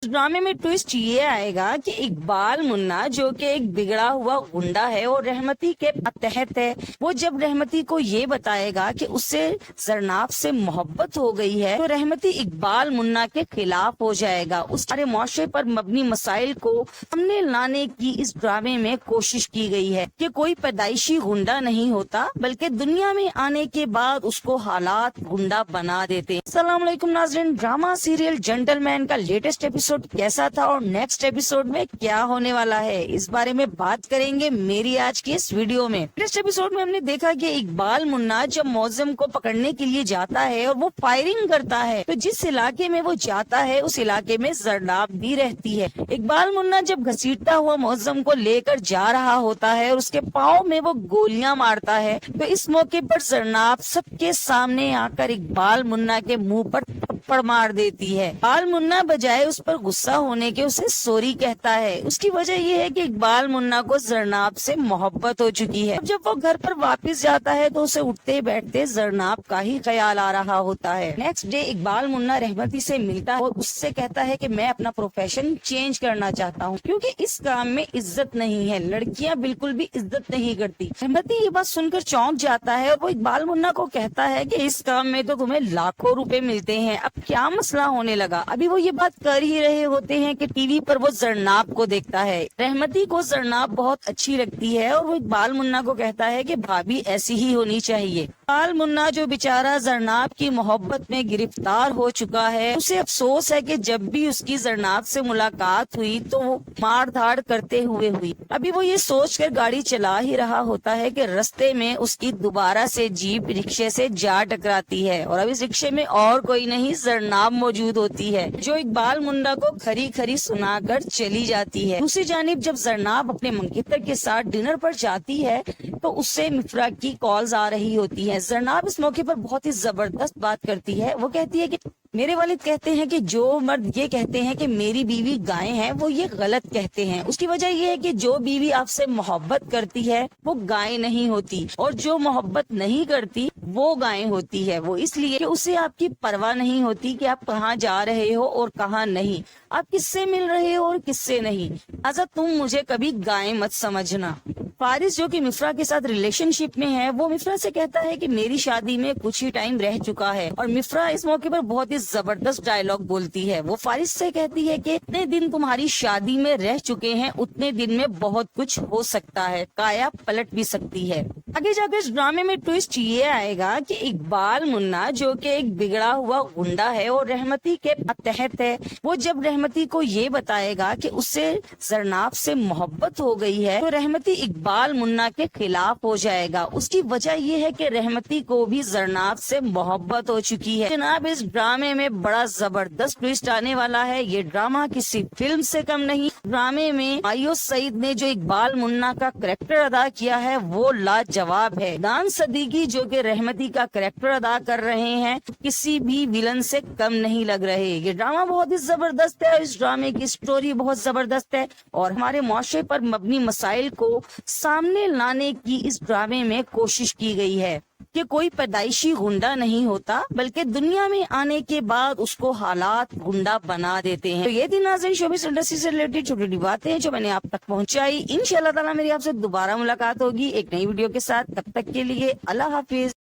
ड्रामे में ट्विस्ट ये आएगा कि इकबाल मुन्ना जो कि एक बिगड़ा हुआ गुंडा है और रहमती के तहत है, वो जब रहमती को ये बताएगा कि उससे जरनाब से मोहब्बत हो गई है तो रहमती इकबाल मुन्ना के खिलाफ हो जाएगा। उस सारे मुआशरे पर मबनी मसाइल को सामने लाने की इस ड्रामे में कोशिश की गई है कि कोई पैदाइशी गुंडा नहीं होता बल्कि दुनिया में आने के बाद उसको हालात गुंडा बना देते हैं। अस्सलाम वालेकुम नाज़रीन, ड्रामा सीरियल जेंटलमैन का लेटेस्ट एपिसोड कैसा था और नेक्स्ट एपिसोड में क्या होने वाला है, इस बारे में बात करेंगे मेरी आज की इस वीडियो में। लेटेस्ट एपिसोड में हमने देखा कि इकबाल मुन्ना जब मौजम को पकड़ने के लिए जाता है और वो फायरिंग करता है तो जिस इलाके में वो जाता है उस इलाके में जरनाब भी रहती है। इकबाल मुन्ना जब घसीटता हुआ मौजम को लेकर जा रहा होता है और उसके पाँव में वो गोलियां मारता है तो इस मौके पर जरनाब सबके सामने आकर इकबाल मुन्ना के मुंह पर थप्पड़ मार देती है। इकबाल मुन्ना बजाय उस पर गुस्सा होने के उसे सॉरी कहता है। उसकी वजह ये है कि इकबाल मुन्ना को जरनाब से मोहब्बत हो चुकी है। जब वो घर पर वापस जाता है तो उसे उठते बैठते जरनाब का ही ख्याल आ रहा होता है। नेक्स्ट डे इकबाल मुन्ना रहमती से मिलता है और उससे कहता है कि मैं अपना प्रोफेशन चेंज करना चाहता हूँ क्योंकि इस काम में इज्जत नहीं है, लड़कियां बिल्कुल भी इज्जत नहीं करती। रहमती ये बात सुनकर चौंक जाता है और वो इकबाल मुन्ना को कहता है कि इस काम में तो तुम्हें लाखों रुपए मिलते हैं, अब क्या मसला होने लगा। अभी वो ये बात कर ही रहे होते हैं कि टीवी पर वो जरनाब को देखता है। रहमती को जरनाब बहुत अच्छी लगती है और वो इकबाल मुन्ना को कहता है कि भाभी ऐसी ही होनी चाहिए। इकबाल मुन्ना जो बेचारा जरनाब की मोहब्बत में गिरफ्तार हो चुका है, उसे अफसोस है कि जब भी उसकी जरनाब से मुलाकात हुई तो वो मार धाड़ करते हुए हुई। अभी वो ये सोचकर गाड़ी चला ही रहा होता है कि रास्ते में उसकी दोबारा से जीप रिक्शे से जा टकराती है और अब इस रिक्शे में और कोई नहीं जरनाब मौजूद होती है जो इकबाल मुन्ना को खरी खरी सुनाकर चली जाती है। दूसरी जानिब जब जरनाब अपने मंगेतर के साथ डिनर पर जाती है तो उससे मिफ्रा की कॉल्स आ रही होती है। जरनाब इस मौके पर बहुत ही जबरदस्त बात करती है। वो कहती है कि मेरे वालिद कहते हैं कि जो मर्द ये कहते हैं कि मेरी बीवी गाय है वो ये गलत कहते हैं। उसकी वजह ये है कि जो बीवी आपसे मोहब्बत करती है वो गाय नहीं होती और जो मोहब्बत नहीं करती वो गाय होती है। वो इसलिए कि उसे आपकी परवाह नहीं होती कि आप कहाँ जा रहे हो और कहाँ नहीं, आप किससे मिल रहे हो और किससे नहीं। लिहाजा तुम मुझे कभी गाय मत समझना। फारिस जो कि मिफ्रा के साथ रिलेशनशिप में है वो मिफ्रा से कहता है कि मेरी शादी में कुछ ही टाइम रह चुका है और मिफ्रा इस मौके पर बहुत ही जबरदस्त डायलॉग बोलती है। वो फारिस से कहती है कि इतने दिन तुम्हारी शादी में रह चुके हैं, उतने दिन में बहुत कुछ हो सकता है, काया पलट भी सकती है। आगे जाकर इस ड्रामे में ट्विस्ट ये आएगा कि इकबाल मुन्ना जो कि एक बिगड़ा हुआ गुंडा है और रहमती के तहत है, वो जब रहमती को ये बताएगा कि उससे जरनाब से मोहब्बत हो गई है तो रहमती इकबाल मुन्ना के खिलाफ हो जाएगा। उसकी वजह ये है कि रहमती को भी जरनाब से मोहब्बत हो चुकी है। जनाब इस ड्रामे में बड़ा जबरदस्त ट्विस्ट आने वाला है। ये ड्रामा किसी फिल्म से कम नहीं। ड्रामे में आयुष सईद ने जो इकबाल मुन्ना का करेक्टर अदा किया है वो लाजवाब है। दान सदीकी जो कि रहमती का करेक्टर अदा कर रहे हैं किसी भी विलन से कम नहीं लग रहे। ये ड्रामा बहुत ही जबरदस्त है। इस ड्रामे की स्टोरी बहुत जबरदस्त है और हमारे मुआशरे पर मबनी मसाइल को सामने लाने की इस ड्रामे में कोशिश की गई है कि कोई पैदाइशी गुंडा नहीं होता बल्कि दुनिया में आने के बाद उसको हालात गुंडा बना देते हैं। तो ये थी नाज़रीन शोबिज़ इंडस्ट्री से रिलेटेड छोटी छोटी बातें जो मैंने आप तक पहुंचाई। इंशाअल्लाह ताला मेरी आपसे दोबारा मुलाकात होगी एक नई वीडियो के साथ। तब तक के लिए अल्लाह हाफिज।